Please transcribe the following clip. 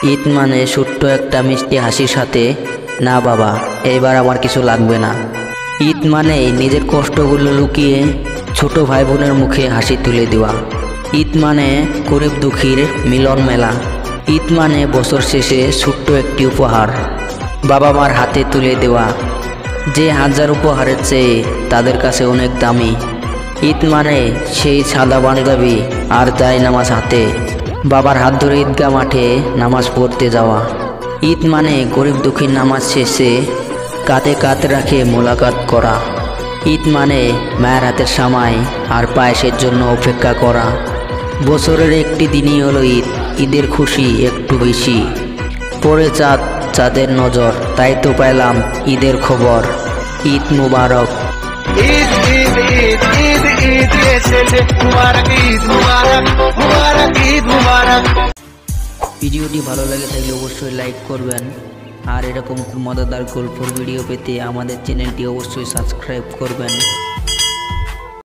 ঈদ মানে ছোট্ট একটা মিষ্টি হাসির সাথে না বাবা এইবার আমার কিছু লাগবে না। ঈদ মানে নিজের কষ্টগুলো লুকিয়ে ছোট ভাই বোনের মুখে হাসি তুলে দেওয়া। ঈদ মানে গরিব দুঃখীর মিলন মেলা। ঈদ মানে বছর শেষে ছোট্ট একটি উপহার বাবা মার হাতে তুলে দেওয়া, যে হাজার উপহারের চেয়ে তাদের কাছে অনেক দামি। ঈদ মানে সেই সাদা পাঞ্জাবি আর যায় নামাজ হাতে বাবার হাত ধরে ঈদগাহ মাঠে নামাজ পড়তে যাওয়া। ঈদ মানে গরিব দুঃখীর নামাজ শেষে কাঁধে কাঁধ রাখে মোলাকাত করা। ঈদ মানে মায়ের হাতের সামাই আর পায়েসের জন্য অপেক্ষা করা। বছরের একটি দিনই হলো ঈদ, ঈদের খুশি একটু বেশি। পরে চাঁদ চাঁদের নজর, তাই তো পাইলাম ঈদের খবর। ঈদ মুবারক। ঈদ ঈদ ঈদ ঈদ ঈদ এসেছে, মুবারক ঈদ মুবারক, মুবারক ঈদ মুবারক। ভিডিওটি ভালো লাগে থাকলে অবশ্যই লাইক করবেন, আর এরকম মজাদার গল্পের ভিডিও পেতে আমাদের চ্যানেলটি অবশ্যই সাবস্ক্রাইব করবেন।